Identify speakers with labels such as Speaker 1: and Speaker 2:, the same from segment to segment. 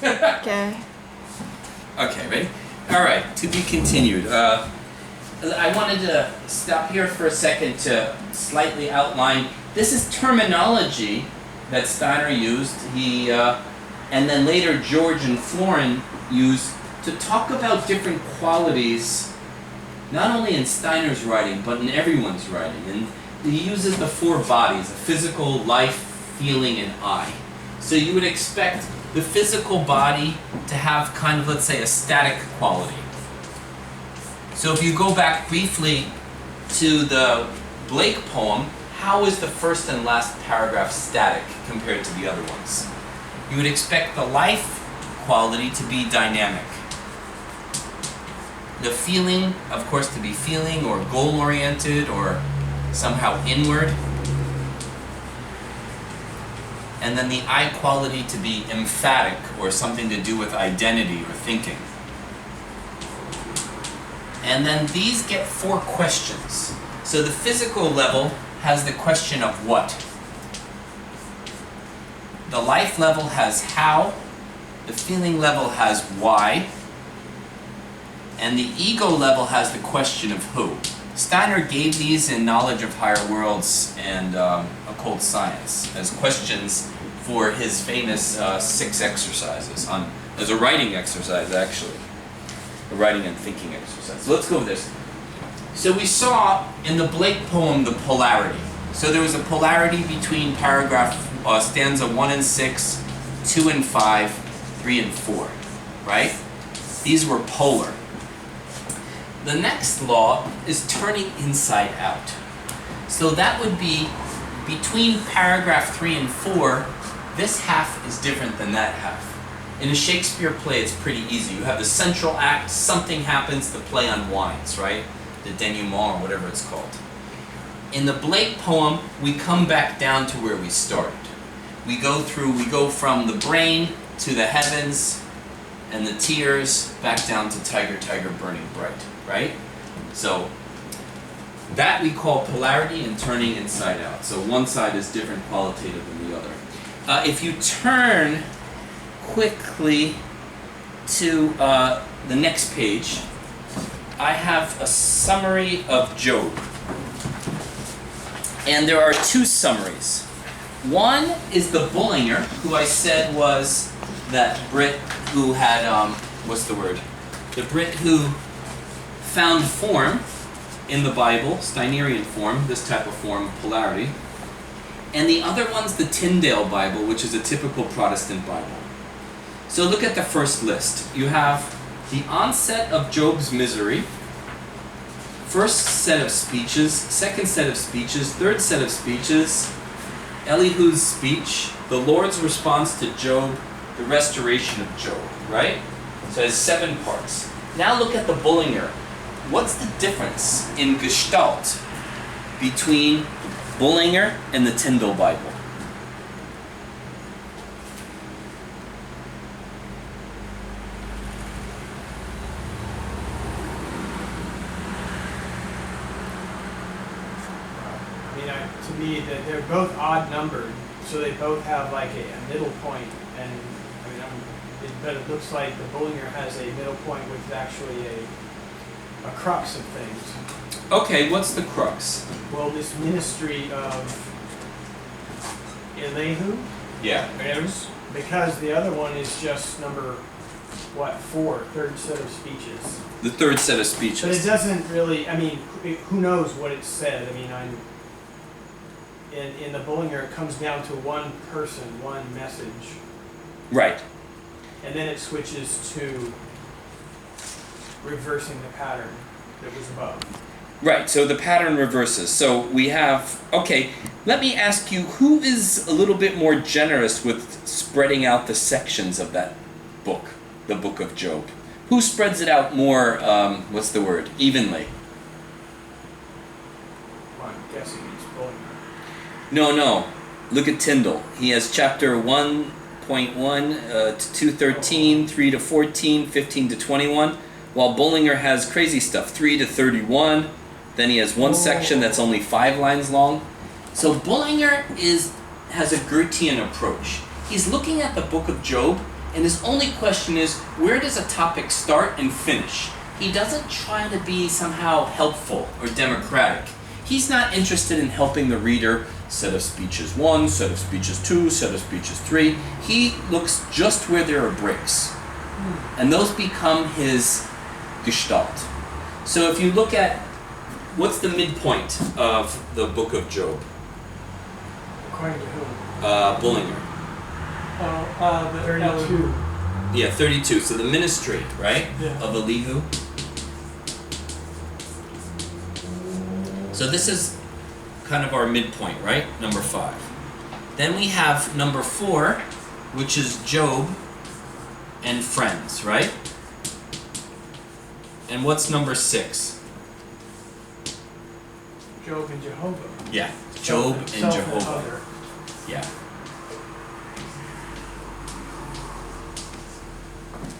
Speaker 1: Okay.
Speaker 2: Okay, ready? All right, to be continued. I wanted to stop here for a second to slightly outline. This is terminology that Steiner used. And then later George and Florin used to talk about different qualities, not only in Steiner's writing, but in everyone's writing. And he uses the four bodies: a physical, life, feeling, and I. So you would expect the physical body to have kind of, let's say, a static quality. So if you go back briefly to the Blake poem, how is the first and last paragraph static compared to the other ones? You would expect the life quality to be dynamic. The feeling, of course, to be feeling or goal-oriented or somehow inward. And then the I quality to be emphatic or something to do with identity or thinking. And then these get four questions. So the physical level has the question of what. The life level has how. The feeling level has why. And the ego level has the question of who. Steiner gave these in Knowledge of Higher Worlds and Occult Science as questions for his famous 6 exercises, as a writing exercise, actually. A writing and thinking exercise. So let's go with this. So we saw in the Blake poem the polarity. So there was a polarity between stanza 1 and 6, 2 and 5, 3 and 4, right? These were polar. The next law is turning inside out. So that would be between paragraph 3 and 4, this half is different than that half. In a Shakespeare play, it's pretty easy. You have the central act, something happens, the play unwinds, right? The denouement, or whatever it's called. In the Blake poem, we come back down to where we started. We go from the brain to the heavens, and the tears back down to tiger, tiger, burning bright, right? So that we call polarity and turning inside out. So one side is different qualitative than the other. If you turn quickly to the next page, I have a summary of Job. And there are 2 summaries. One is the Bullinger, who I said was that Brit who had, the Brit who found form in the Bible, Steinerian form, this type of form, polarity. And the other one's the Tyndale Bible, which is a typical Protestant Bible. So look at the first list. You have the onset of Job's misery, first set of speeches, second set of speeches, third set of speeches, Elihu's speech, the Lord's response to Job, the restoration of Job, right? So it has 7 parts. Now look at the Bullinger. What's the difference in Gestalt between Bullinger and the Tyndale Bible?
Speaker 3: To me, that they're both odd numbered, so they both have like a middle point, and but it looks like the Bullinger has a middle point which is actually a crux of things.
Speaker 2: Okay, what's the crux?
Speaker 3: Well, this ministry of Elihu.
Speaker 2: Yeah.
Speaker 3: Because the other one is just number 4, third set of speeches.
Speaker 2: The third set of speeches.
Speaker 3: But it doesn't really. Who knows what it said? In the Bullinger, it comes down to one person, one message.
Speaker 2: Right.
Speaker 3: And then it switches to reversing the pattern that was above.
Speaker 2: Right, so the pattern reverses. So we have, okay, let me ask you, who is a little bit more generous with spreading out the sections of that book, the Book of Job? Who spreads it out more, evenly?
Speaker 3: Well, I'm guessing it's Bullinger.
Speaker 2: No. Look at Tyndale. He has chapter 1.1 to 213, 3 to 14, 15 to 21, while Bullinger has crazy stuff, 3 to 31. Then he has one section that's only 5 lines long. So Bullinger has a Goethean approach. He's looking at the Book of Job, And his only question is, where does a topic start and finish? He doesn't try to be somehow helpful or democratic. He's not interested in helping the reader set of speeches 1, set of speeches 2, set of speeches 3. He looks just where there are breaks. And those become his Gestalt. So if you look at, what's the midpoint of the book of Job?
Speaker 3: According to who?
Speaker 2: Bullinger.
Speaker 3: The 32.
Speaker 2: Yeah, 32. So the ministry, right?
Speaker 3: Yeah.
Speaker 2: Of Elihu. So this is kind of our midpoint, right? Number 5. Then we have number 4, which is Job and friends, right? And what's number 6?
Speaker 3: Job and Jehovah.
Speaker 2: Yeah, Job and
Speaker 3: Self
Speaker 2: Jehovah.
Speaker 3: other.
Speaker 2: Yeah.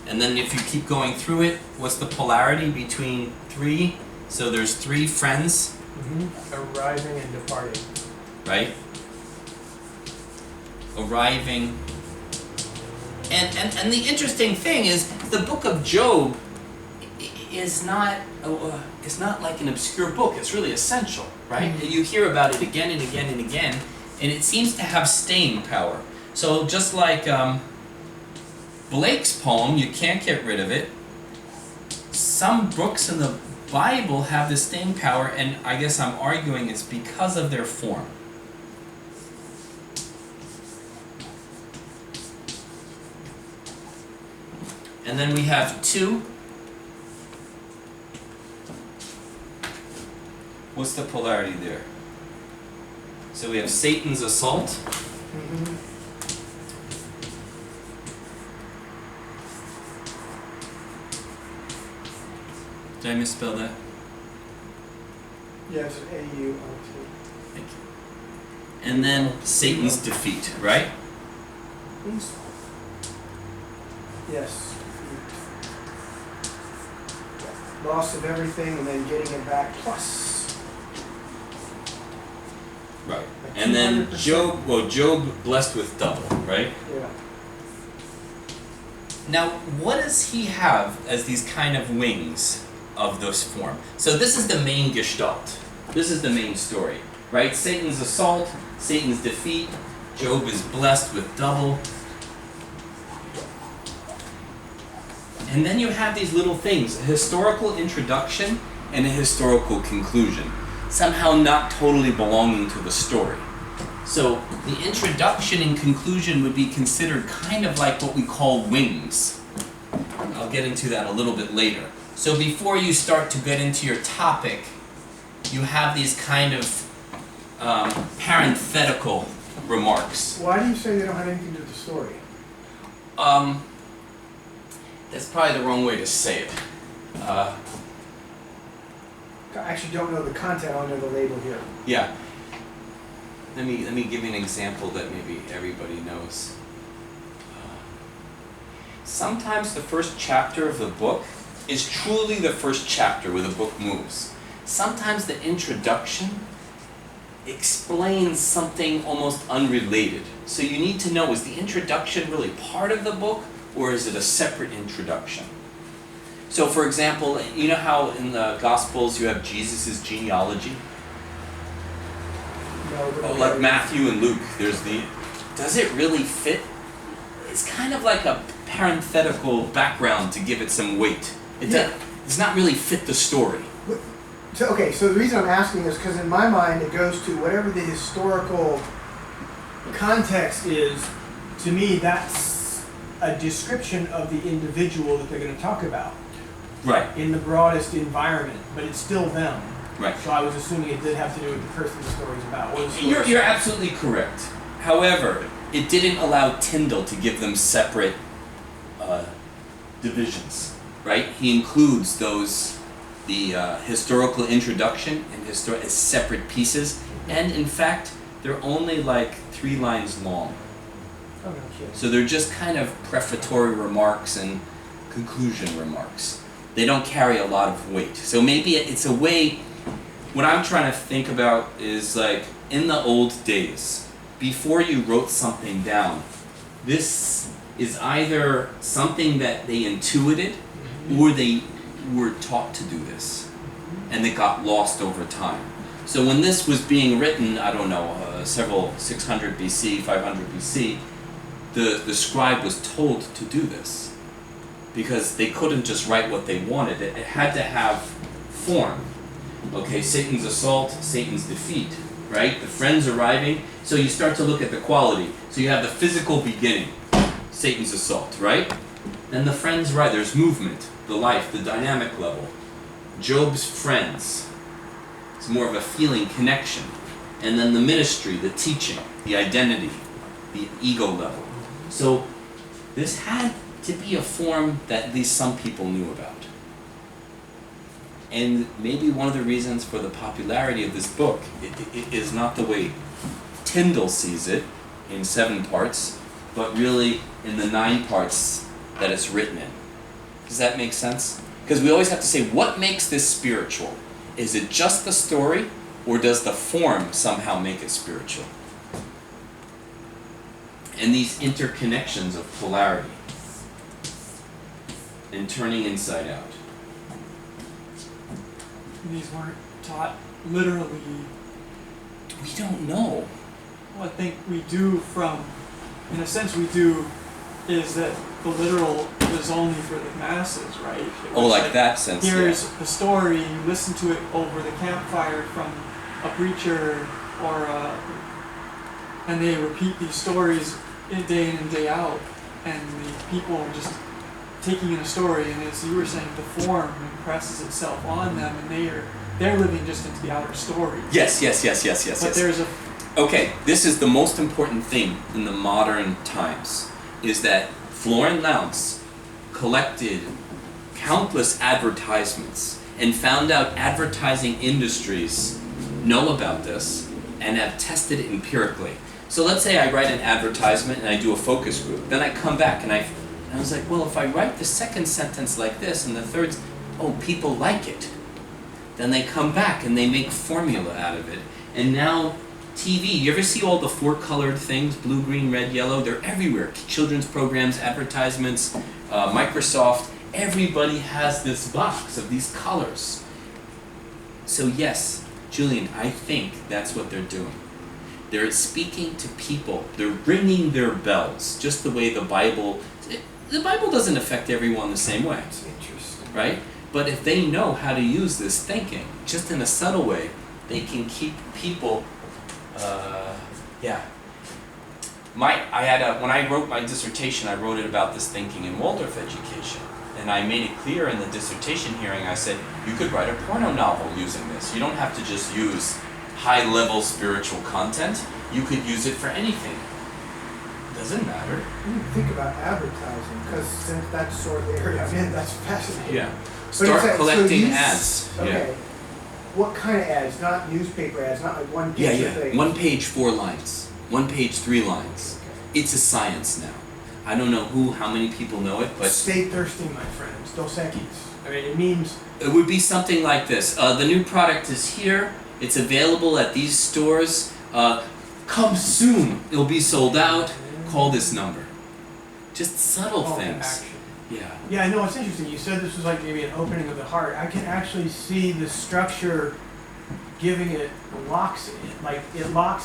Speaker 2: And then if you keep going through it, what's the polarity between 3? So there's 3 friends,
Speaker 3: Arriving and departing.
Speaker 2: right? Arriving. And the interesting thing is the book of Job is not like an obscure book. It's really essential, right? You hear about it again and again and again, and it seems to have staying power. So just like Blake's poem, you can't get rid of it. Some books in the Bible have this staying power, and I guess I'm arguing it's because of their form. And then we have 2. What's the polarity there? So we have Satan's assault. Did I misspell that?
Speaker 3: Yes, A-U-L-T.
Speaker 2: Thank you. And then Satan's defeat, right?
Speaker 3: Yes. Loss of everything and then getting it back plus.
Speaker 2: Right.
Speaker 3: Like
Speaker 2: And then
Speaker 3: 200%.
Speaker 2: Job blessed with double, right?
Speaker 3: Yeah.
Speaker 2: Now, what does he have as these kind of wings of this form? So this is the main Gestalt. This is the main story, right? Satan's assault, Satan's defeat, Job is blessed with double. And then you have these little things, a historical introduction and a historical conclusion, somehow not totally belonging to the story. So the introduction and conclusion would be considered kind of like what we call wings. I'll get into that a little bit later. So before you start to get into your topic, you have these kind of parenthetical remarks.
Speaker 3: Why do you say they don't have anything to do with the story?
Speaker 2: That's probably the wrong way to say it.
Speaker 3: I actually don't know the content under the label here.
Speaker 2: Yeah. Let me give you an example that maybe everybody knows. Sometimes the first chapter of the book is truly the first chapter where the book moves. Sometimes the introduction explains something almost unrelated. So you need to know, is the introduction really part of the book, or is it a separate introduction? So for example, you know how in the Gospels you have Jesus' genealogy?
Speaker 3: No,
Speaker 2: Like Matthew and Luke, does it really fit? It's kind of like a parenthetical background to give it some weight. It does not really fit the story.
Speaker 3: So the reason I'm asking is because in my mind it goes to whatever the historical context is. To me, that's a description of the individual that they're going to talk about.
Speaker 2: Right.
Speaker 3: In the broadest environment, but it's still them.
Speaker 2: Right.
Speaker 3: So I was assuming it did have to do with the person the story's about. Or the story's
Speaker 2: You're absolutely correct. However, it didn't allow Tyndall to give them separate divisions, right? He includes those, the historical introduction and as separate pieces, and in fact, they're only like 3 lines long.
Speaker 3: Oh, no kidding.
Speaker 2: So they're just kind of prefatory remarks and conclusion remarks. They don't carry a lot of weight. So maybe it's a way, what I'm trying to think about is like, in the old days, before you wrote something down, this is either something that they intuited or they were taught to do this, and it got lost over time. So when this was being written, I don't know, several 600 BC, 500 BC, the scribe was told to do this because they couldn't just write what they wanted. It had to have form. Okay, Satan's assault, Satan's defeat, right? The friends arriving. So you start to look at the quality. So you have the physical beginning, Satan's assault, right? Then the friends arrive. There's movement, the life, the dynamic level. Job's friends. It's more of a feeling connection. And then the ministry, the teaching, the identity, the ego level. So this had to be a form that at least some people knew about. And maybe one of the reasons for the popularity of this book is not the way Tyndall sees it in 7 parts, but really in the 9 parts that it's written in. Does that make sense? Because we always have to say, what makes this spiritual? Is it just the story, or does the form somehow make it spiritual? And these interconnections of polarity and turning inside out.
Speaker 1: These weren't taught literally.
Speaker 2: We don't know.
Speaker 1: Well, I think we do from, in a sense we do, is that the literal was only for the masses, right? It
Speaker 2: Oh,
Speaker 1: was
Speaker 2: like that sense,
Speaker 1: here's
Speaker 2: yeah.
Speaker 1: the story, you listen to it over the campfire from a preacher or and they repeat these stories day in and day out, and the people are just taking in a story, and as you were saying, the form impresses itself on them, and they're living just into the outer story.
Speaker 2: Yes.
Speaker 1: But there's a
Speaker 2: Okay, this is the most important thing in the modern times, is that Florian Lowndes collected countless advertisements and found out advertising industries know about this and have tested it empirically. So let's say I write an advertisement and I do a focus group. Then I come back and I was like, well, if I write the second sentence like this and the third, oh, people like it. Then they come back and they make formula out of it. And now TV, you ever see all the 4-colored things, blue, green, red, yellow? They're everywhere. Children's programs, advertisements, Microsoft, everybody has this box of these colors. So yes, Julian, I think that's what they're doing. They're speaking to people. They're ringing their bells, just the way the Bible doesn't affect everyone the same way.
Speaker 3: That's interesting.
Speaker 2: Right? But if they know how to use this thinking, just in a subtle way, they can keep people, when I wrote my dissertation, I wrote it about this thinking in Waldorf education. And I made it clear in the dissertation hearing, I said, you could write a porno novel using this. You don't have to just use high-level spiritual content. You could use it for anything. Doesn't matter.
Speaker 4: Think about advertising, because since that's sort of the area I'm in, that's fascinating.
Speaker 2: Yeah.
Speaker 4: But
Speaker 2: Start
Speaker 4: it's like-
Speaker 2: collecting
Speaker 4: so
Speaker 2: ads.
Speaker 4: Okay.
Speaker 2: Yeah.
Speaker 4: What kind of ads? Not newspaper ads, not like one picture thing.
Speaker 2: 1 page, 4 lines. 1 page, 3 lines. It's a science now. I don't know how many people know it, but
Speaker 4: Stay thirsty, my friends. Dos Equis. I mean, it means
Speaker 2: it would be something like this. The new product is here. It's available at these stores. Come soon. It'll be sold out. Call this number. Just subtle
Speaker 4: call to
Speaker 2: things.
Speaker 4: action.
Speaker 2: Yeah.
Speaker 3: Yeah, I know, it's interesting. You said this was like maybe an opening of the heart. I can actually see the structure giving it locks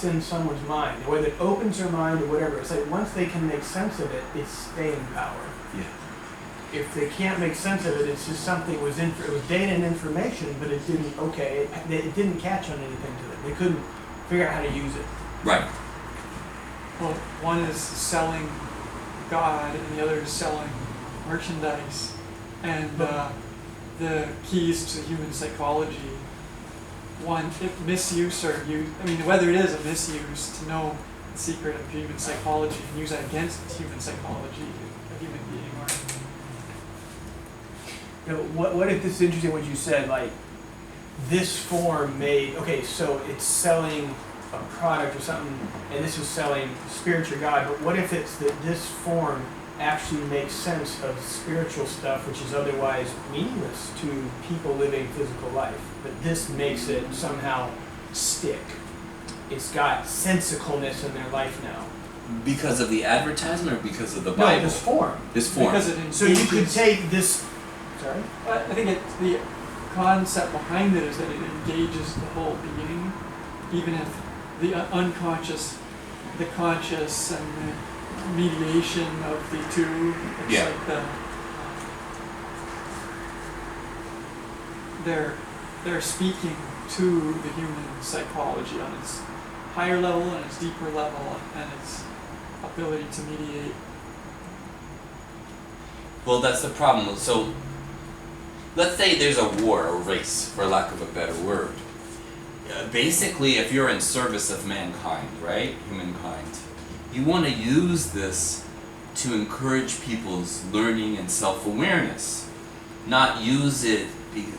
Speaker 3: in someone's mind. Whether it opens their mind or whatever. It's like once they can make sense of it, it's staying power.
Speaker 2: Yeah.
Speaker 3: If they can't make sense of it, it's just something it was data and information, but it didn't catch on anything to them. They couldn't figure out how to use it.
Speaker 2: Right.
Speaker 1: Well, one is selling God, and the other is selling merchandise, and the keys to human psychology. One, misuse or use. I mean, whether it is a misuse, to know the secret of human psychology and use that against human psychology, a human being, or
Speaker 3: You know, what if this is interesting what you said, like this form made, okay, so it's selling a product or something, and this is selling spiritual God, but what if it's that this form actually makes sense of spiritual stuff which is otherwise meaningless to people living physical life, but this makes it somehow stick. It's got sensicalness in their life now.
Speaker 2: Because of the advertisement or because of the Bible?
Speaker 3: No, this form.
Speaker 2: This form.
Speaker 1: Because it
Speaker 3: So you could
Speaker 1: engages-
Speaker 3: take this. Sorry.
Speaker 1: I think the concept behind it is that it engages the whole being, even if the unconscious, the conscious, and the mediation of the two. It's
Speaker 2: Yeah.
Speaker 1: like they're speaking to the human psychology on its higher level and its deeper level and its ability to mediate.
Speaker 2: Well, that's the problem. So, let's say there's a war, a race, for lack of a better word. Basically, if you're in service of mankind, right, humankind, you want to use this to encourage people's learning and self-awareness, not use it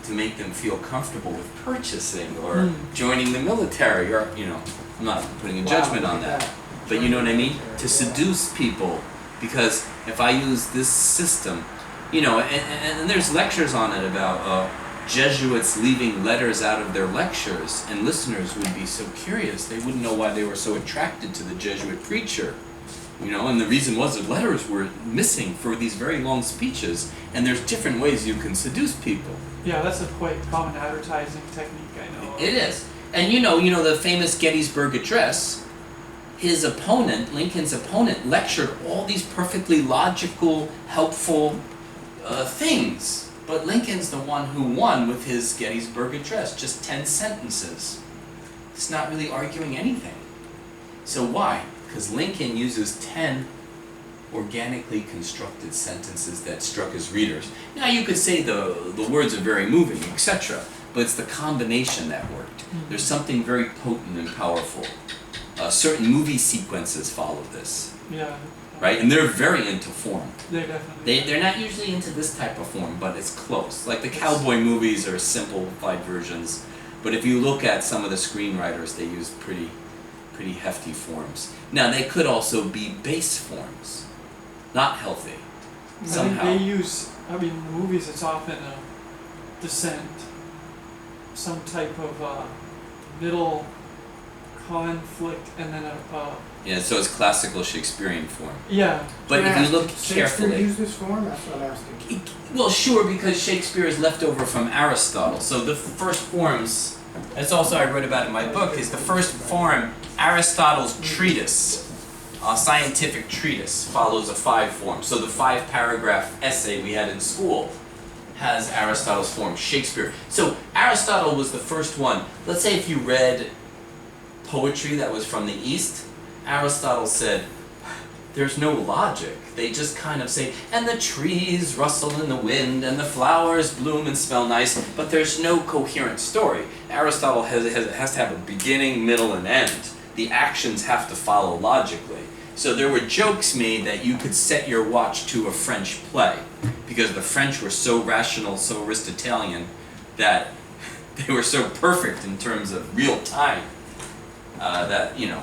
Speaker 2: to make them feel comfortable with purchasing or joining the military, or, you know, I'm not putting a judgment on that, but you know what I mean? To seduce people, because if I use this system, you know, and there's lectures on it about Jesuits leaving letters out of their lectures, and listeners would be so curious, they wouldn't know why they were so attracted to the Jesuit preacher. You know, and the reason was the letters were missing for these very long speeches, and there's different ways you can seduce people.
Speaker 1: Yeah, that's a quite common advertising technique, I know.
Speaker 2: It is. And you know the famous Gettysburg Address, his opponent, Lincoln's opponent, lectured all these perfectly logical, helpful things. But Lincoln's the one who won with his Gettysburg Address, just 10 sentences. He's not really arguing anything. So why? Because Lincoln uses 10 organically constructed sentences that struck his readers. Now you could say the words are very moving, etc., but it's the combination that worked. There's something very potent and powerful. Certain movie sequences follow this,
Speaker 1: Yeah.
Speaker 2: right? And they're very into form.
Speaker 1: They definitely.
Speaker 2: They're not usually into this type of form, but it's close. Like the cowboy movies are simplified versions, but if you look at some of the screenwriters, they use pretty hefty forms. Now they could also be base forms, not healthy. Somehow.
Speaker 1: I think they use, in the movies it's often a descent, some type of middle conflict, and then
Speaker 2: Yeah, so it's classical Shakespearean form.
Speaker 1: yeah.
Speaker 2: But if you look
Speaker 4: Shakespeare
Speaker 2: carefully,
Speaker 4: use this form? That's what I'm asking.
Speaker 2: well, sure, because Shakespeare is left over from Aristotle. So the first forms, that's also I wrote about in my book, is the first form, Aristotle's treatise, a scientific treatise, follows a 5 form. So the 5-paragraph essay we had in school has Aristotle's form, Shakespeare. So Aristotle was the first one. Let's say if you read poetry that was from the East, Aristotle said, there's no logic. They just kind of say, and the trees rustle in the wind, and the flowers bloom and smell nice, but there's no coherent story. Aristotle has to have a beginning, middle, and end. The actions have to follow logically. So there were jokes made that you could set your watch to a French play, because the French were so rational, so Aristotelian, that they were so perfect in terms of real time, that, you know.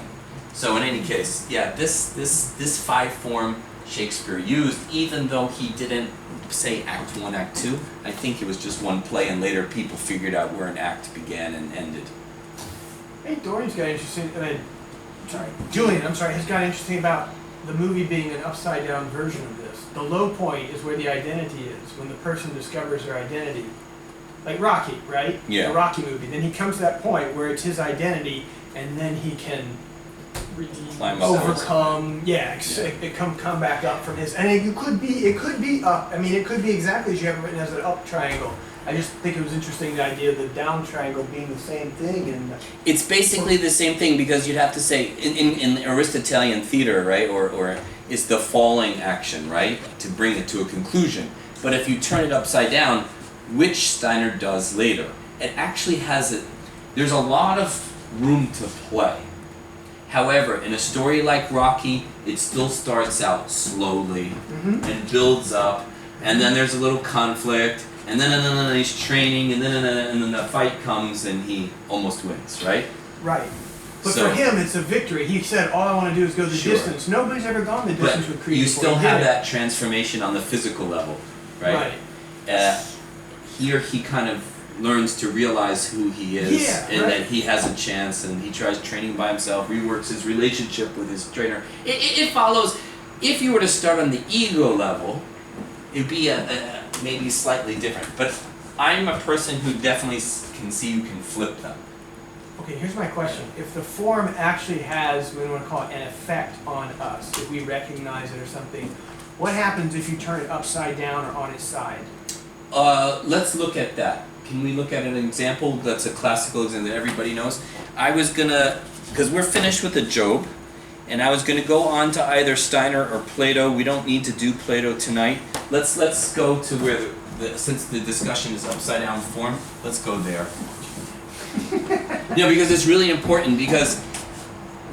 Speaker 2: So in any case, yeah, this 5 form Shakespeare used, even though he didn't say Act 1, Act 2, I think it was just one play, and later people figured out where an act began and ended.
Speaker 3: Hey, Dorian's got interesting. Julian, has got interesting about the movie being an upside down version of this. The low point is where the identity is, when the person discovers their identity. Like Rocky, right?
Speaker 2: Yeah.
Speaker 3: The Rocky movie. Then he comes to that point where it's his identity, and then he can
Speaker 1: Redeem
Speaker 2: Climb up.
Speaker 3: overcome. It come back up from his. And it could be up. I mean, it could be exactly as you have it written as an up triangle. I just think it was interesting, the idea of the down triangle being the same thing. And
Speaker 2: It's basically the same thing, because you'd have to say, in Aristotelian theater, right, or it's the falling action, right, to bring it to a conclusion. But if you turn it upside down, which Steiner does later, it actually there's a lot of room to play. However, in a story like Rocky, it still starts out slowly and builds up, and then there's a little conflict, and then he's training, and then the fight comes and he almost wins, right?
Speaker 3: right. But
Speaker 2: So-
Speaker 3: for him, it's a victory. He said, "All I want to do is go the
Speaker 2: Sure.
Speaker 3: distance." Nobody's ever gone the distance with
Speaker 2: But
Speaker 3: Creed
Speaker 2: you
Speaker 3: before.
Speaker 2: still
Speaker 3: He did
Speaker 2: have
Speaker 3: it.
Speaker 2: that transformation on the physical level, right? Here he kind of learns to realize who he is,
Speaker 3: Yeah,
Speaker 2: and
Speaker 3: right.
Speaker 2: that he has a chance, and he tries training by himself, reworks his relationship with his trainer. It follows. If you were to start on the ego level, it'd be a maybe slightly different. But I'm a person who definitely can see you can flip them.
Speaker 3: Okay, here's my question. If the form actually has, we want to call it an effect on us, if we recognize it or something, what happens if you turn it upside down or on its side?
Speaker 2: Let's look at that. Can we look at an example that's a classical example that everybody knows? I was gonna, because we're finished with the Job, and I was gonna go on to either Steiner or Plato. We don't need to do Plato tonight. Let's go to where since the discussion is upside down form, let's go there. Because it's really important, because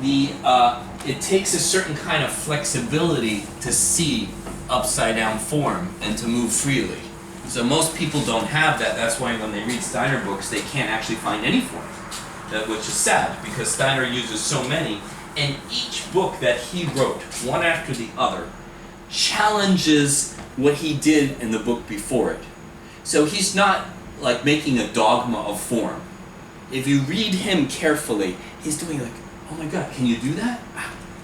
Speaker 2: it takes a certain kind of flexibility to see upside down form and to move freely. So most people don't have that. That's why when they read Steiner books, they can't actually find any form, which is sad, because Steiner uses so many, and each book that he wrote, one after the other, challenges what he did in the book before it. So he's not like making a dogma of form. If you read him carefully, he's doing like, oh my God, can you do that?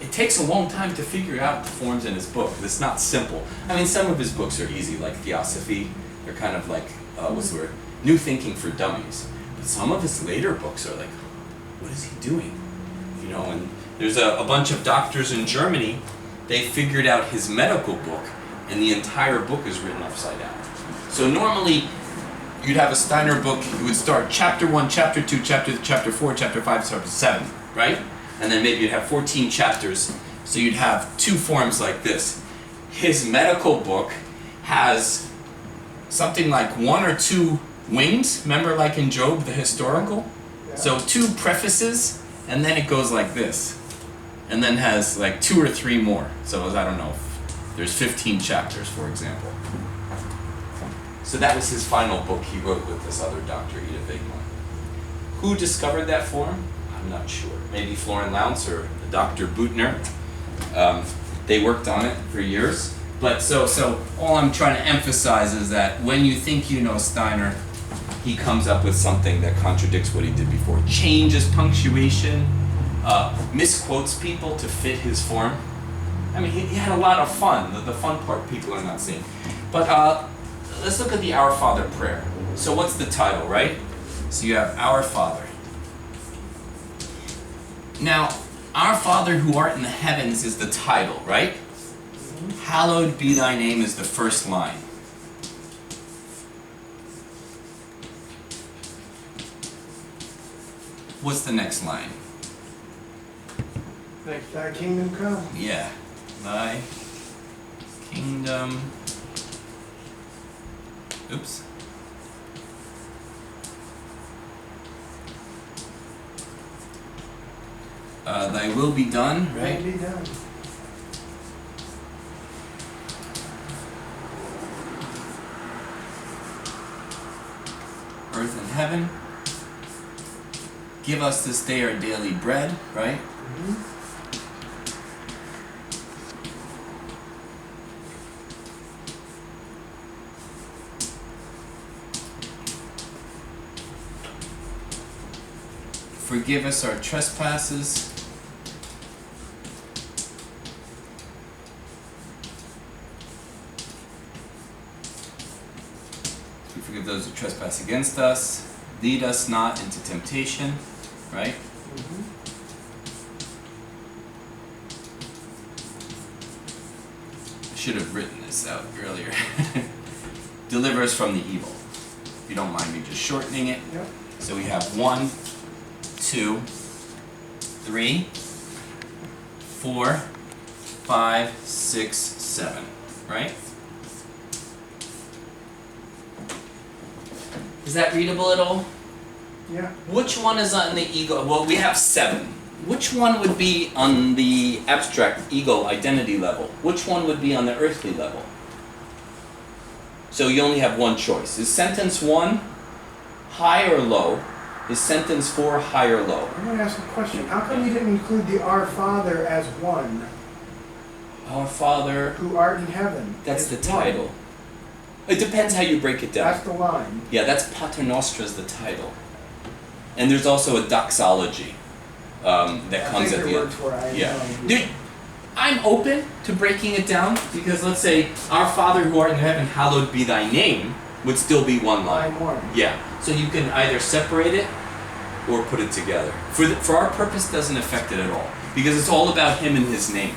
Speaker 2: It takes a long time to figure out the forms in his book. It's not simple. I mean, some of his books are easy, like Theosophy. They're kind of like, what's the word? New thinking for dummies. But some of his later books are like, what is he doing? And there's a bunch of doctors in Germany, they figured out his medical book, and the entire book is written upside down. So normally, you'd have a Steiner book, you would start chapter 1, chapter 2, chapter 4, chapter 5, chapter 7, right? And then maybe you'd have 14 chapters, so you'd have two forms like this. His medical book has something like 1 or 2 wings, remember like in Job, the historical?
Speaker 4: Yeah.
Speaker 2: So 2 prefaces, and then it goes like this. And then has like 2 or 3 more. So I don't know, there's 15 chapters, for example. So that was his final book he wrote with this other doctor, Edith Egmont. Who discovered that form? I'm not sure. Maybe Florian Lounce or Dr. Buchner. They worked on it for years. But so all I'm trying to emphasize is that when you think you know Steiner, he comes up with something that contradicts what he did before. Changes punctuation, misquotes people to fit his form. I mean, he had a lot of fun. The fun part people are not seeing. But let's look at the Our Father prayer. So what's the title, right? So you have Our Father. Now, Our Father who art in the heavens is the title, right? Hallowed be thy name is the first line. What's the next line?
Speaker 4: Thy kingdom come.
Speaker 2: Yeah. Thy kingdom. Oops. Thy will be done, right?
Speaker 4: Will be done.
Speaker 2: Earth and heaven. Give us this day our daily bread, right?
Speaker 4: Mm-hmm.
Speaker 2: Forgive us our trespasses. We forgive those who trespass against us. Lead us not into temptation, right?
Speaker 4: Mm-hmm.
Speaker 2: I should have written this out earlier. Deliver us from the evil. If you don't mind me just shortening it.
Speaker 4: Yep.
Speaker 2: So we have 1, 2, 3, 4, 5, 6, 7, right? Is that readable at all?
Speaker 4: Yeah.
Speaker 2: Which one is on the ego? Well, we have 7. Which one would be on the abstract ego identity level? Which one would be on the earthly level? So you only have one choice. Is sentence 1 high or low? Is sentence 4 high or low?
Speaker 4: I'm going to ask a question. How come you didn't include the Our Father as one?
Speaker 2: Our Father,
Speaker 4: Who art in heaven.
Speaker 2: that's
Speaker 4: is
Speaker 2: the
Speaker 4: one.
Speaker 2: title. It depends how you break it down.
Speaker 4: That's the line.
Speaker 2: Yeah, that's Pater Noster is the title. And there's also a doxology that comes at the end. Yeah. Dude, I'm open to breaking it down because let's say, Our Father who art in heaven, hallowed be thy name, would still be one line.
Speaker 4: Line one.
Speaker 2: Yeah. So you can either separate it or put it together. For our purpose, doesn't affect it at all because it's all about him and his name,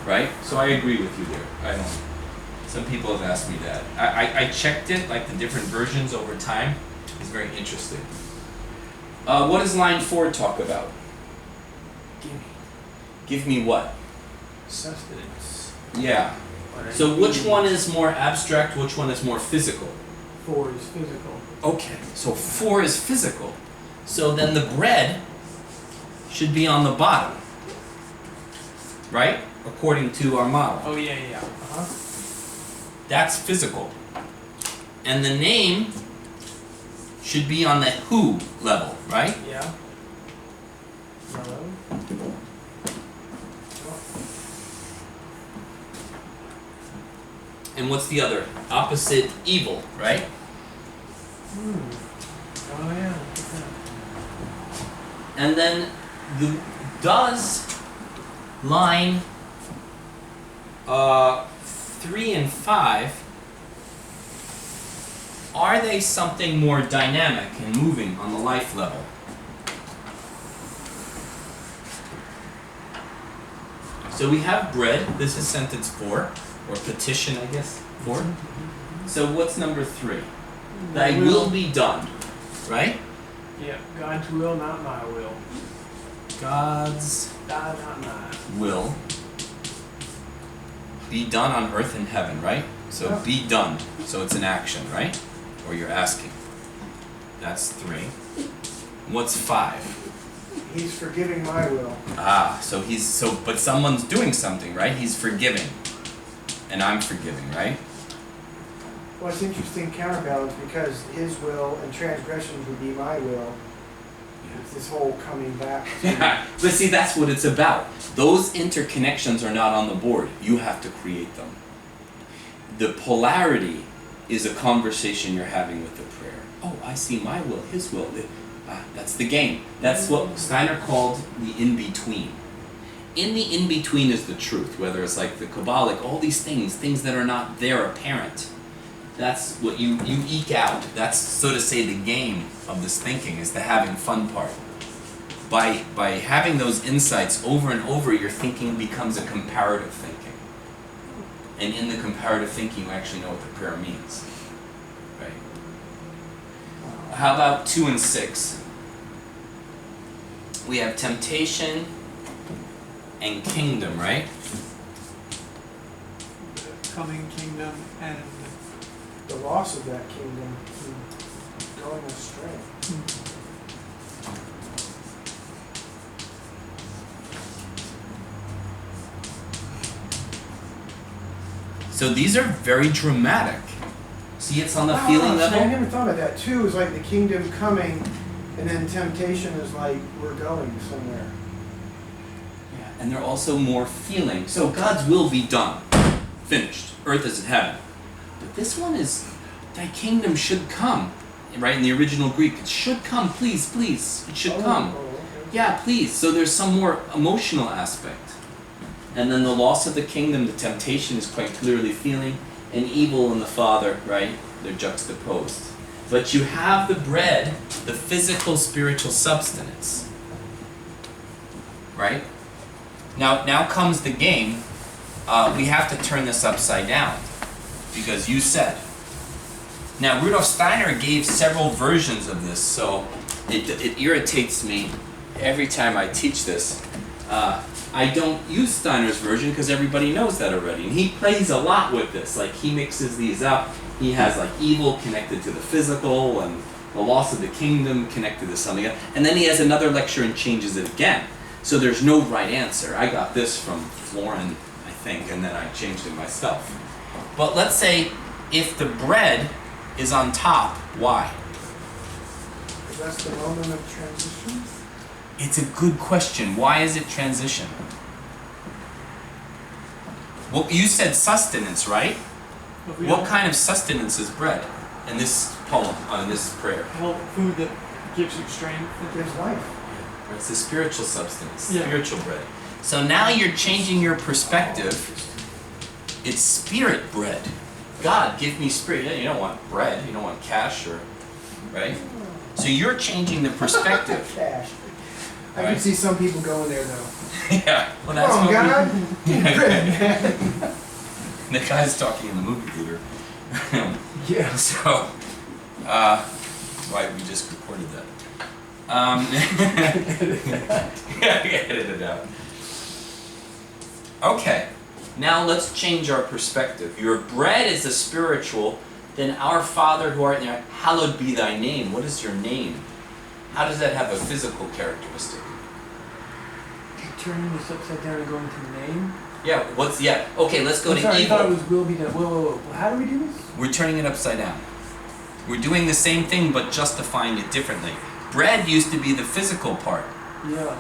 Speaker 2: right? So I agree with you there. I don't. Some people have asked me that. I checked it, like the different versions over time. It's very interesting. What does line 4 talk about? Give me what?
Speaker 3: Sustenance.
Speaker 2: Yeah. So which one is more abstract, which one is more physical?
Speaker 3: 4 is physical.
Speaker 2: Okay, so 4 is physical. So then the bread should be on the bottom, right? According to our model.
Speaker 3: Oh yeah, yeah.
Speaker 2: That's physical. And the name should be on the who level, right?
Speaker 3: Yeah. Hello.
Speaker 2: And what's the other? Opposite evil, right?
Speaker 3: Oh yeah.
Speaker 2: And then does line 3 and 5, are they something more dynamic and moving on the life level? So we have bread, this is sentence 4, or petition I guess, 4. So what's number 3? Thy will be done, right?
Speaker 3: Yeah. God's will, not my will.
Speaker 2: God's
Speaker 3: God, not mine.
Speaker 2: will be done on earth and heaven, right? So
Speaker 4: Yeah.
Speaker 2: be done. So it's an action, right? Or you're asking. That's 3. What's 5?
Speaker 4: He's forgiving my will.
Speaker 2: But someone's doing something, right? He's forgiving. And I'm forgiving, right?
Speaker 4: Well, it's interesting counterbalance because his will and transgressions would be my will. It's this whole coming back to
Speaker 2: But see, that's what it's about. Those interconnections are not on the board. You have to create them. The polarity is a conversation you're having with the prayer. Oh, I see my will, his will. That's the game. That's what Steiner called the in-between. In the in-between is the truth, whether it's like the Kabbalic, all these things that are not there apparent. That's what you eke out. That's, so to say, the game of this thinking, is the having fun part. By having those insights over and over, your thinking becomes a comparative thinking. And in the comparative thinking, you actually know what the prayer means. Right? How about 2 and 6? We have temptation and kingdom, right?
Speaker 1: The coming kingdom and
Speaker 4: the loss of that kingdom, going astray.
Speaker 2: So these are very dramatic. See, it's on the feeling
Speaker 4: So I
Speaker 2: level.
Speaker 4: never thought of that. 2 is like the kingdom coming, and then temptation is like we're going somewhere.
Speaker 2: Yeah, and they're also more feeling. So God's will be done. Finished. Earth is in heaven. But this one is, thy kingdom should come. Right, in the original Greek, it should come, please, please. It should come.
Speaker 4: Okay.
Speaker 2: Yeah, please. So there's some more emotional aspect. And then the loss of the kingdom, the temptation is quite clearly feeling, and evil and the Father, right? They're juxtaposed. But you have the bread, the physical, spiritual substance. Right? Now comes the game. We have to turn this upside down. Because you said. Now, Rudolf Steiner gave several versions of this, so it irritates me every time I teach this. I don't use Steiner's version because everybody knows that already. And he plays a lot with this. Like, he mixes these up. He has, like, evil connected to the physical and the loss of the kingdom connected to something else. And then he has another lecture and changes it again. So there's no right answer. I got this from Florin, I think, and then I changed it myself. But let's say if the bread is on top, why?
Speaker 4: Because that's the moment of transition.
Speaker 2: It's a good question. Why is it transition? Well, you said sustenance, right?
Speaker 1: If we
Speaker 2: What
Speaker 1: don't-
Speaker 2: kind of sustenance is bread in this poem, in this prayer?
Speaker 1: Well, food that gives you strength.
Speaker 4: Gives life.
Speaker 2: It's a spiritual substance,
Speaker 1: Yeah.
Speaker 2: spiritual bread. So now you're changing your perspective. It's spirit bread. God, give me spirit. Yeah, you don't want bread. You don't want cash or, right? So you're changing the perspective.
Speaker 4: Cash. I
Speaker 2: Right.
Speaker 4: can see some people going there though.
Speaker 2: Yeah. Well, that's
Speaker 4: Come on,
Speaker 2: what
Speaker 4: God.
Speaker 2: the guy's talking in the movie theater.
Speaker 4: Yeah.
Speaker 2: So, right, we just recorded that. Yeah, edit it out. Okay, now let's change our perspective. Your bread is the spiritual, then our Father who art in heaven, hallowed be thy name. What is your name? How does that have a physical characteristic?
Speaker 5: Turning this upside down and going to the name?
Speaker 2: Yeah, okay, let's go
Speaker 5: I'm
Speaker 2: to
Speaker 5: sorry, I thought it
Speaker 2: evil.
Speaker 5: was will be done. Whoa. How do we do this?
Speaker 2: We're turning it upside down. We're doing the same thing but justifying it differently. Bread used to be the physical part.
Speaker 5: Yeah.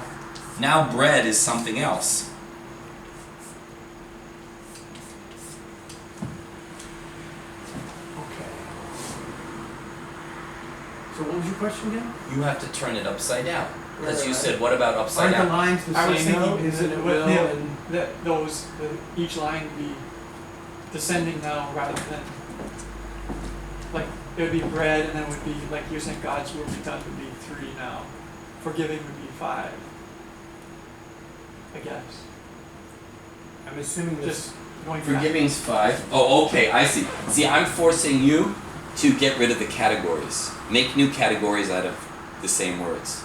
Speaker 2: Now bread is something else.
Speaker 3: Okay. So what was your question again?
Speaker 2: You have to turn it upside down. Because you
Speaker 3: Right.
Speaker 2: said, what about upside
Speaker 3: Aren't the
Speaker 2: down?
Speaker 3: lines the
Speaker 1: I was
Speaker 3: same though?
Speaker 1: thinking
Speaker 3: Isn't it
Speaker 1: that-
Speaker 3: will
Speaker 1: yeah,
Speaker 3: and
Speaker 1: that each line would be descending now rather than, like, it would be bread and then it would be, like you're saying, God's will be done would be 3 now. Forgiving would be 5. I guess.
Speaker 3: I'm assuming this.
Speaker 1: Just going back.
Speaker 2: Forgiving's 5. Oh, okay, I see. See, I'm forcing you to get rid of the categories. Make new categories out of the same words.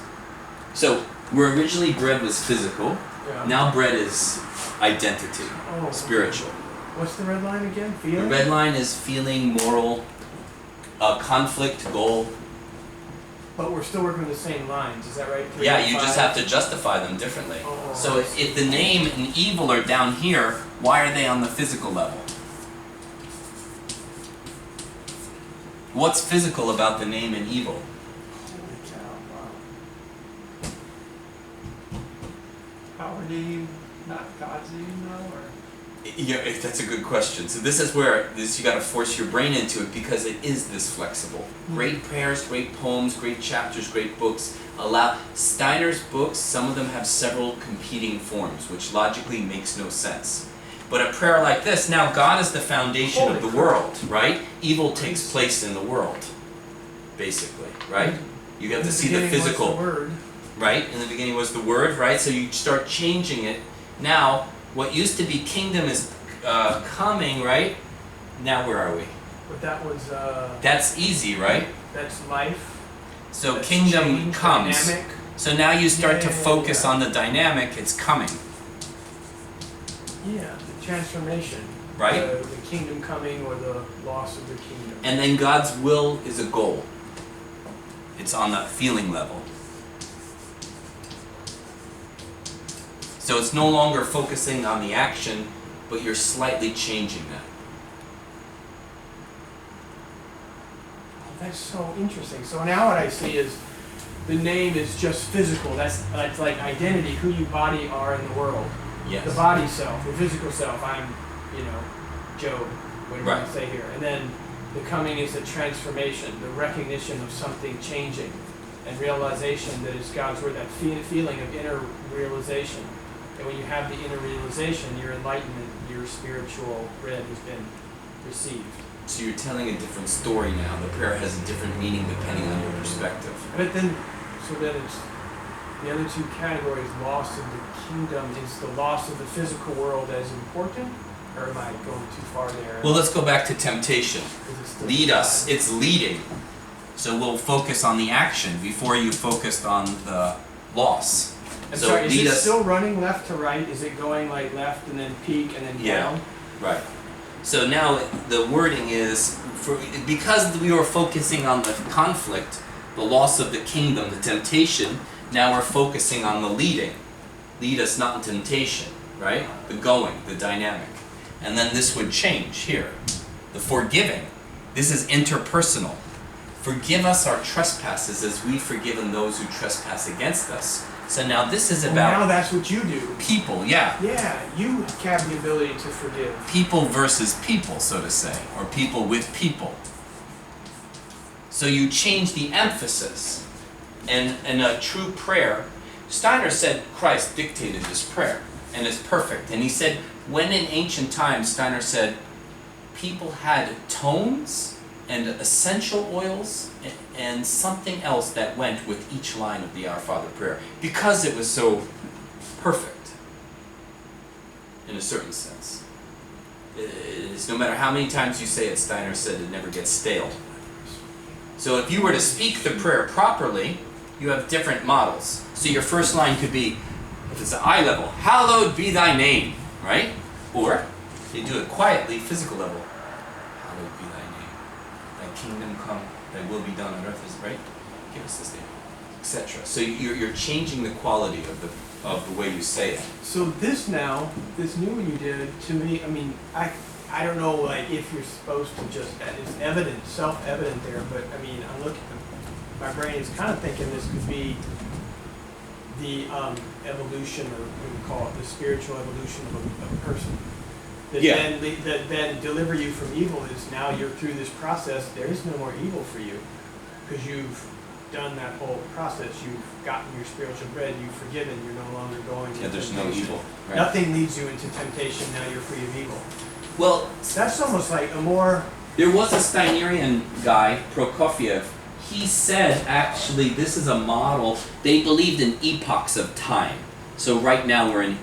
Speaker 2: So, where originally bread was physical,
Speaker 3: Yeah.
Speaker 2: now bread is identity,
Speaker 3: Oh.
Speaker 2: spiritual.
Speaker 3: What's the red line again?
Speaker 2: The
Speaker 3: Feeling?
Speaker 2: red line is feeling, moral, conflict, goal.
Speaker 3: But we're still working with the same lines, is that right? Three
Speaker 2: Yeah,
Speaker 3: and
Speaker 2: you just
Speaker 3: five?
Speaker 2: have to justify them differently.
Speaker 3: Oh.
Speaker 2: So if the name and evil are down here, why are they on the physical level? What's physical about the name and evil?
Speaker 4: Holy cow, wow.
Speaker 1: Our name, not God's name though, or?
Speaker 2: Yeah, that's a good question. So this is where you got to force your brain into it because it is this flexible. Great prayers, great poems, great chapters, great books. Steiner's books, some of them have several competing forms, which logically makes no sense. But a prayer like this, now God is the foundation of the
Speaker 3: Holy
Speaker 2: world, right? Evil takes place in the world, basically, right? You have to see the
Speaker 3: beginning was
Speaker 2: physical.
Speaker 3: the word.
Speaker 2: Right? In the beginning was the Word, right? So you start changing it. Now, what used to be kingdom is coming, right? Now where are we?
Speaker 3: But that was
Speaker 2: That's easy, right?
Speaker 3: that's life.
Speaker 2: So
Speaker 3: That's
Speaker 2: kingdom
Speaker 3: change,
Speaker 2: comes.
Speaker 3: Dynamic.
Speaker 2: So now you start to
Speaker 3: Yeah,
Speaker 2: focus
Speaker 3: yeah.
Speaker 2: on the dynamic, it's coming,
Speaker 3: Yeah, the transformation.
Speaker 2: right?
Speaker 3: The kingdom coming or the loss of the kingdom.
Speaker 2: And then God's will is a goal. It's on the feeling level. So it's no longer focusing on the action, but you're slightly changing that.
Speaker 3: Oh, that's so interesting. So now what I see is the name is just physical. That's like identity, who you body are in the world.
Speaker 2: Yes.
Speaker 3: The body self, the physical self. I'm, Job, whatever
Speaker 2: Right.
Speaker 3: you say here. And then the coming is the transformation, the recognition of something changing, and realization that it's God's word. That feeling of inner realization. And when you have the inner realization, your enlightenment, your spiritual bread has been received.
Speaker 2: So you're telling a different story now. The prayer has a different meaning depending on your perspective.
Speaker 3: But then, so then it's the other two categories, loss of the kingdom. Is the loss of the physical world as important? Or am I going too far there?
Speaker 2: Well, let's go back to temptation.
Speaker 3: Is it still
Speaker 2: Lead us.
Speaker 3: God?
Speaker 2: It's leading. So we'll focus on the action before you focused on the loss.
Speaker 3: I'm
Speaker 2: So
Speaker 3: sorry, is
Speaker 2: lead
Speaker 3: it
Speaker 2: us.
Speaker 3: still running left to right? Is it going like left and then peak and then
Speaker 2: Yeah.
Speaker 3: down?
Speaker 2: Right. So now the wording is, because we were focusing on the conflict, the loss of the kingdom, the temptation, now we're focusing on the leading. Lead us not in temptation, right? The going, the dynamic. And then this would change here. The forgiving. This is interpersonal. Forgive us our trespasses as we've forgiven those who trespass against us. So now this is
Speaker 3: Well,
Speaker 2: about
Speaker 3: now that's what you do.
Speaker 2: people, yeah.
Speaker 3: Yeah, you have the ability to forgive.
Speaker 2: People versus people, so to say, or people with people. So you change the emphasis. And in a true prayer, Steiner said Christ dictated this prayer, and it's perfect. And he said, when in ancient times, Steiner said, people had tones and essential oils and something else that went with each line of the Our Father prayer, because it was so perfect, in a certain sense. It's no matter how many times you say it, Steiner said it never gets stale. So if you were to speak the prayer properly, you have different models. So your first line could be, if it's the eye level, hallowed be thy name, right? Or you do it quietly, physical level, hallowed be thy name. Thy kingdom come, thy will be done on earth as right. Give us this day, etc. So you're changing the quality of the way you say it.
Speaker 3: So this new one you did, to me, I mean, I don't know, like, if you're supposed to just, it's evident, self-evident there, but I mean, I'm looking, my brain is kind of thinking this could be the evolution, or what we call it, the spiritual evolution of a person. That
Speaker 2: Yeah.
Speaker 3: that then deliver you from evil is now you're through this process, there is no more evil for you, because you've done that whole process, you've gotten your spiritual bread, you've forgiven, you're no longer going to
Speaker 2: There's no
Speaker 3: temptation.
Speaker 2: evil. Right?
Speaker 3: Nothing leads you into temptation, now you're free of evil.
Speaker 2: Well,
Speaker 3: That's almost like a more,
Speaker 2: there was a Steinerian guy, Prokofiev. He said, actually, this is a model. They believed in epochs of time. So right now we're in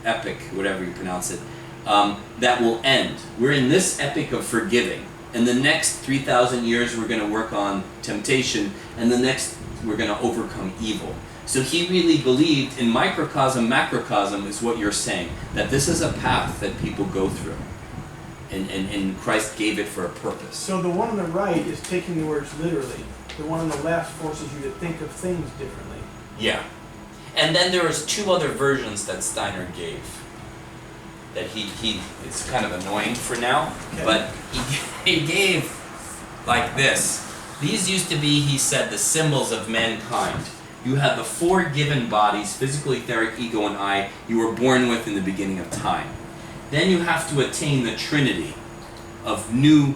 Speaker 2: epic, whatever you pronounce it, that will end. We're in this epic of forgiving. In the next 3,000 years, we're going to work on temptation, and the next, we're going to overcome evil. So he really believed in microcosm, macrocosm is what you're saying, that this is a path that people go through. And Christ gave it for a purpose.
Speaker 3: so the one on the right is taking the words literally. The one on the left forces you to think of things differently.
Speaker 2: Yeah. And then there was two other versions that Steiner gave. That he it's kind of annoying for now,
Speaker 3: Okay.
Speaker 2: but he gave like this. These used to be, he said, the symbols of mankind. You have the four given bodies, physical, etheric, ego, and I, you were born with in the beginning of time. Then you have to attain the Trinity of new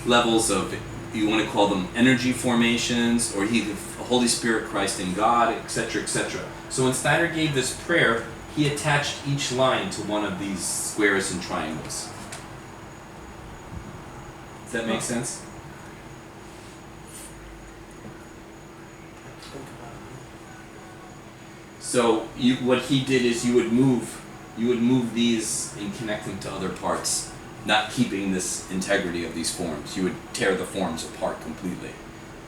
Speaker 2: levels of, you want to call them energy formations, or the Holy Spirit, Christ, and God, etc., etc. So when Steiner gave this prayer, he attached each line to one of these squares and triangles. Does that make sense? So what he did is you would move these and connect them to other parts, not keeping this integrity of these forms. You would tear the forms apart completely.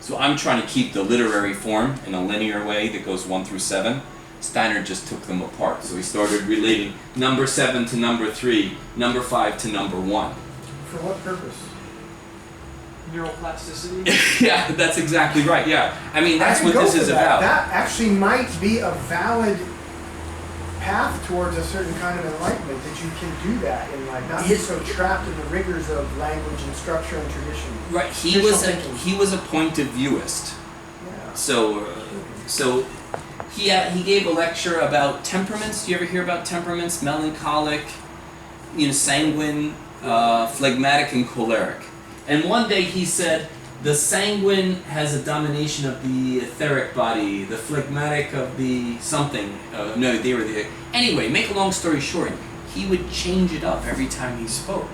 Speaker 2: So I'm trying to keep the literary form in a linear way that goes 1 through 7. Steiner just took them apart. So he started relating number 7 to number 3, number 5 to number 1.
Speaker 4: For what purpose?
Speaker 1: Neuroplasticity.
Speaker 2: Yeah, that's exactly right. Yeah. I mean, that's
Speaker 4: I
Speaker 2: what
Speaker 4: could go
Speaker 2: this
Speaker 4: for
Speaker 2: is
Speaker 4: that.
Speaker 2: about.
Speaker 4: That actually might be a valid path towards a certain kind of enlightenment, that you can do that in life, not be so trapped in the rigors of language and structure and tradition.
Speaker 2: Right. He
Speaker 4: Traditional thinking.
Speaker 2: he was a point of viewist.
Speaker 4: Yeah.
Speaker 2: So he gave a lecture about temperaments. Do you ever hear about temperaments? Melancholic, sanguine, phlegmatic, and choleric. And one day he said, the sanguine has a domination of the etheric body, the phlegmatic of the something. Anyway, make a long story short, he would change it up every time he spoke.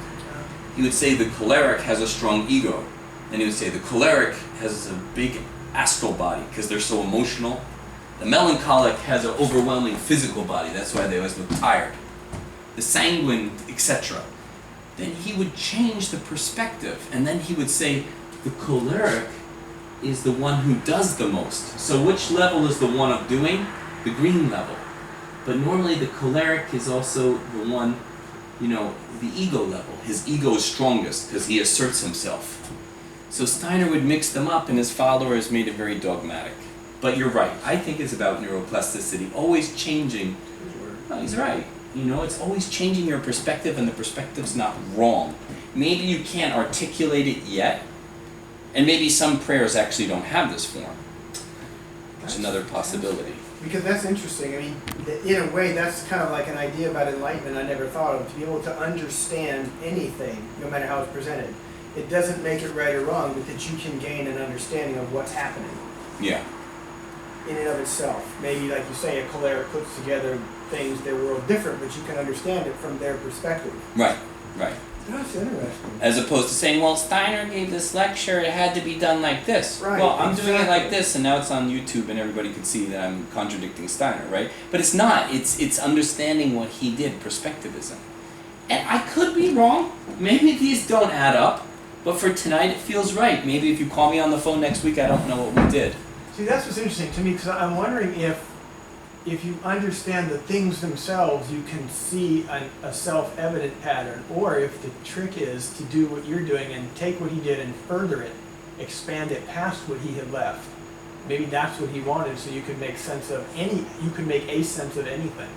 Speaker 2: He would say the choleric has a strong ego. And he would say the choleric has a big astral body because they're so emotional. The melancholic has an overwhelming physical body. That's why they always look tired. The sanguine, etc. Then he would change the perspective, and then he would say, the choleric is the one who does the most. So which level is the one of doing? The green level. But normally the choleric is also the one, the ego level. His ego is strongest because he asserts himself. So Steiner would mix them up, and his followers made it very dogmatic. But you're right. I think it's about neuroplasticity, always changing. No, he's right. It's always changing your perspective, and the perspective's not wrong. Maybe you can't articulate it yet, and maybe some prayers actually don't have this form. There's another possibility.
Speaker 4: Because that's interesting. I mean, in a way, that's kind of like an idea about enlightenment I never thought of. To be able to understand anything, no matter how it's presented. It doesn't make it right or wrong, but that you can gain an understanding of what's happening
Speaker 2: Yeah.
Speaker 4: in and of itself. Maybe, like you say, a choleric puts together things, their world different, but you can understand it from their perspective.
Speaker 2: Right. Right.
Speaker 4: That's interesting.
Speaker 2: As opposed to saying, well, Steiner gave this lecture, it had to be done like this.
Speaker 4: Right,
Speaker 2: Well, I'm doing it like
Speaker 4: exactly.
Speaker 2: this, and now it's on YouTube, and everybody can see that I'm contradicting Steiner, right? But it's not. It's understanding what he did, perspectivism. And I could be wrong. Maybe these don't add up. But for tonight, it feels right. Maybe if you call me on the phone next week, I don't know what we did.
Speaker 3: See, that's what's interesting to me, because I'm wondering if you understand the things themselves, you can see a self-evident pattern, or if the trick is to do what you're doing and take what he did and further it, expand it past what he had left. Maybe that's what he wanted, so you could make sense of you could make a sense of anything.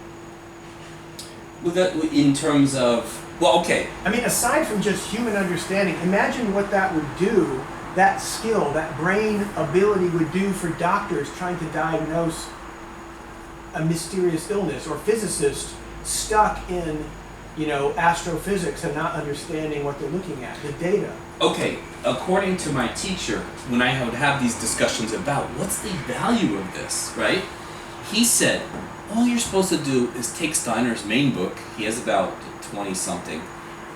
Speaker 2: Well, that, in terms of, well, okay.
Speaker 3: I mean, aside from just human understanding, imagine what that would do, that skill, that brain ability would do for doctors trying to diagnose a mysterious illness, or physicists stuck in, astrophysics and not understanding what they're looking at, the data.
Speaker 2: Okay, according to my teacher, when I would have these discussions about what's the value of this, right? He said, all you're supposed to do is take Steiner's main book, he has about 20-something,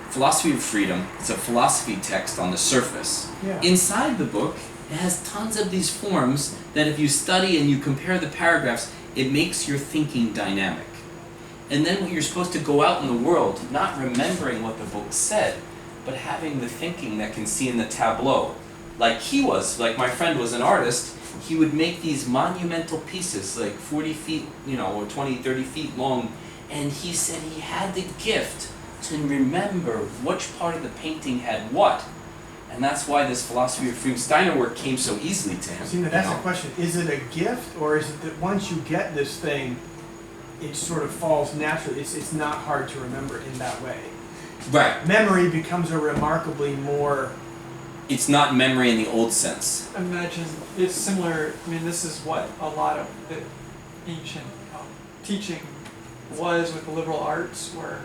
Speaker 2: Philosophy of Freedom. It's a philosophy text on the surface.
Speaker 3: Yeah.
Speaker 2: Inside the book, it has tons of these forms that if you study and you compare the paragraphs, it makes your thinking dynamic. And then you're supposed to go out in the world, not remembering what the book said, but having the thinking that can see in the tableau. Like my friend was an artist, he would make these monumental pieces, like 40 feet, or 20, 30 feet long, and he said he had the gift to remember which part of the painting had what. And that's why this philosophy of freedom Steiner work came so easily to him.
Speaker 3: See, now that's the question. Is it a gift, or is it that once you get this thing, it sort of falls naturally? It's not hard to remember in that way.
Speaker 2: Right.
Speaker 3: Memory becomes a remarkably more...
Speaker 2: It's not memory in the old sense.
Speaker 1: Imagine it's similar. I mean, this is what a lot of the ancient teaching was with the liberal arts, where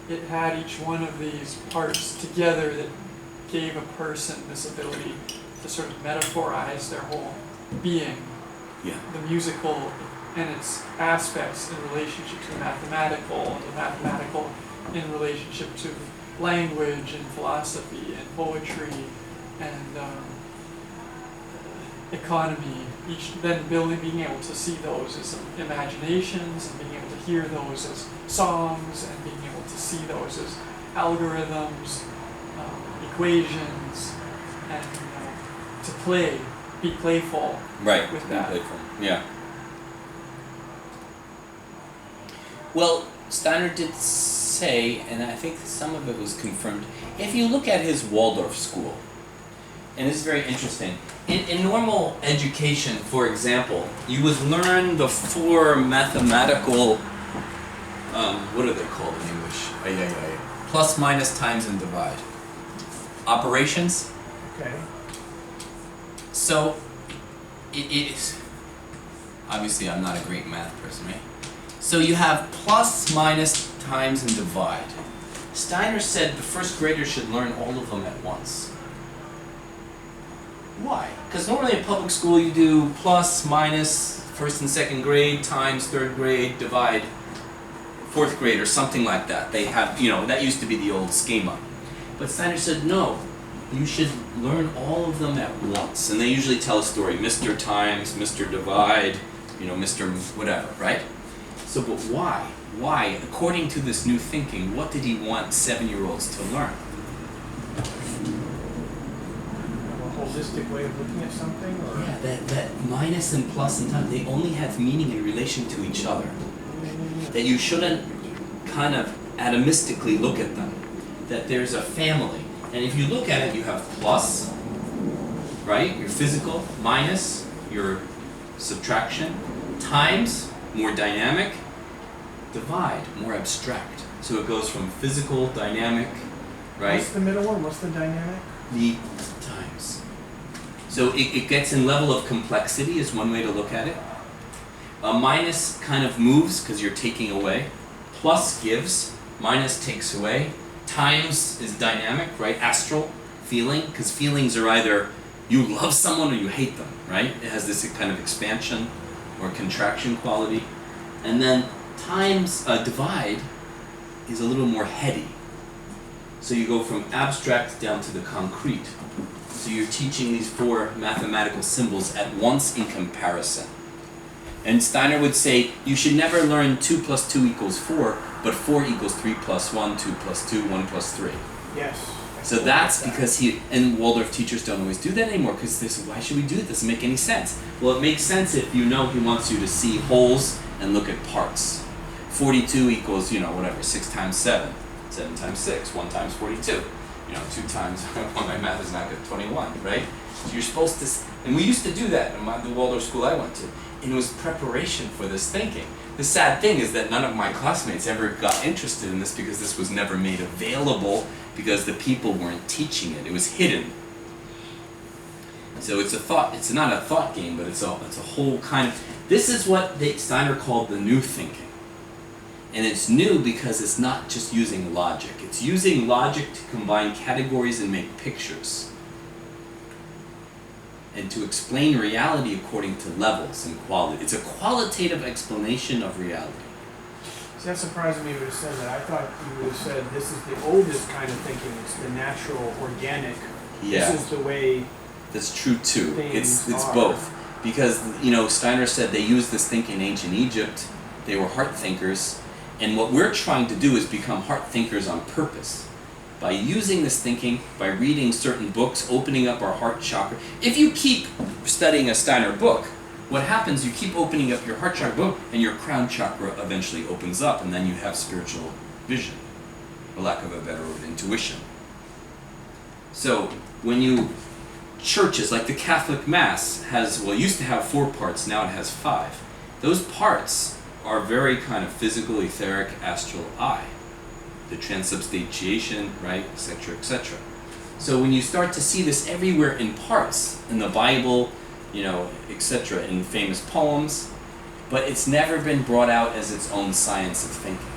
Speaker 1: it had each one of these parts together that gave a person this ability to sort of metaphorize their whole being.
Speaker 2: Yeah.
Speaker 1: The musical and its aspects in relationship to the mathematical in relationship to language and philosophy and poetry and economy. Being able to see those as imaginations, and being able to hear those as songs, and being able to see those as algorithms, equations, and to be playful
Speaker 2: Right.
Speaker 1: with that.
Speaker 2: Playful. Yeah. Well, Steiner did say, and I think some of it was confirmed, if you look at his Waldorf school, and this is very interesting, in normal education, for example, you would learn the 4 mathematical, what are they called in English? Plus, minus, times, and divide. Operations.
Speaker 3: Okay.
Speaker 2: So, it is, obviously I'm not a great math person, right? So you have plus, minus, times, and divide. Steiner said the first graders should learn all of them at once. Why? Because normally in public school you do plus, minus, first and second grade, times third grade, divide fourth grade, or something like that. They have, that used to be the old schema. But Steiner said, no, you should learn all of them at once. And they usually tell a story, Mr. Times, Mr. Divide, Mr. whatever, right? So, but why? Why, according to this new thinking, what did he want 7-year-olds to learn?
Speaker 3: A holistic way of looking at something, or...
Speaker 2: Yeah, that minus and plus and times, they only have meaning in relation to each other. That you shouldn't kind of atomistically look at them. That there's a family. And if you look at it, you have plus, right? Your physical, minus, your subtraction, times, more dynamic, divide, more abstract. So it goes from physical, dynamic, right?
Speaker 3: What's the middle one? What's the dynamic?
Speaker 2: The times. So it gets in level of complexity is one way to look at it. Minus kind of moves because you're taking away. Plus gives. Minus takes away. Times is dynamic, right? Astral, feeling, because feelings are either you love someone or you hate them, right? It has this kind of expansion or contraction quality. And then times, divide is a little more heady. So you go from abstract down to the concrete. So you're teaching these 4 mathematical symbols at once in comparison. And Steiner would say you should never learn 2 plus 2 equals 4, but 4 equals 3 plus 1, 2 plus 2, 1 plus 3.
Speaker 3: Yes.
Speaker 2: So that's because and Waldorf teachers don't always do that anymore because they say, why should we do it? It doesn't make any sense. Well, it makes sense if you know he wants you to see wholes and look at parts. 42 equals, 6 times 7, 7 times 6, 1 times 42. 2 times, well, my math is not good, 21, right? So you're supposed to, and we used to do that in the Waldorf school I went to, and it was preparation for this thinking. The sad thing is that none of my classmates ever got interested in this because this was never made available because the people weren't teaching it. It was hidden. So it's not a thought game, but it's a whole kind of, this is what Steiner called the new thinking. And it's new because it's not just using logic. It's using logic to combine categories and make pictures. And to explain reality according to levels and quality. It's a qualitative explanation of reality.
Speaker 3: See, that surprised me you would have said that. I thought you would have said this is the oldest kind of thinking. It's the natural, organic.
Speaker 2: Yeah.
Speaker 3: This is the way.
Speaker 2: That's true too. It's
Speaker 3: are.
Speaker 2: both. Because, Steiner said they used this thinking in ancient Egypt. They were heart thinkers. And what we're trying to do is become heart thinkers on purpose. By using this thinking, by reading certain books, opening up our heart chakra. If you keep studying a Steiner book, what happens, you keep opening up your heart chakra book, and your crown chakra eventually opens up, and then you have spiritual vision, for lack of a better word, intuition. So, churches, like the Catholic Mass, used to have 4 parts, now it has 5. Those parts are very kind of physical, etheric, astral I. The transubstantiation, right, etc., etc. So when you start to see this everywhere in parts, in the Bible, etc., in famous poems, but it's never been brought out as its own science of thinking.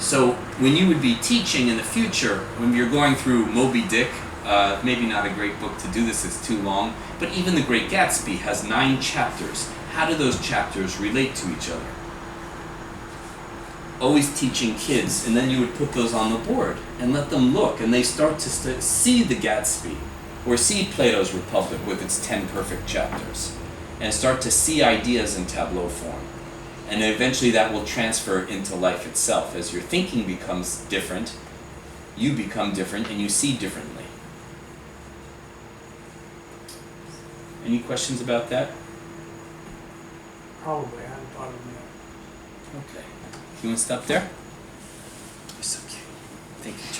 Speaker 2: So when you would be teaching in the future, when you're going through Moby Dick, maybe not a great book to do this, it's too long, but even The Great Gatsby has 9 chapters. How do those chapters relate to each other? Always teaching kids, and then you would put those on the board and let them look, and they start to see the Gatsby, or see Plato's Republic with its 10 perfect chapters, and start to see ideas in tableau form. And eventually that will transfer into life itself. As your thinking becomes different, you become different, and you see differently. Any questions about that?
Speaker 3: Probably, I hadn't thought of it yet.
Speaker 2: Okay. You want to stop there? You're so cute. Thank you, John.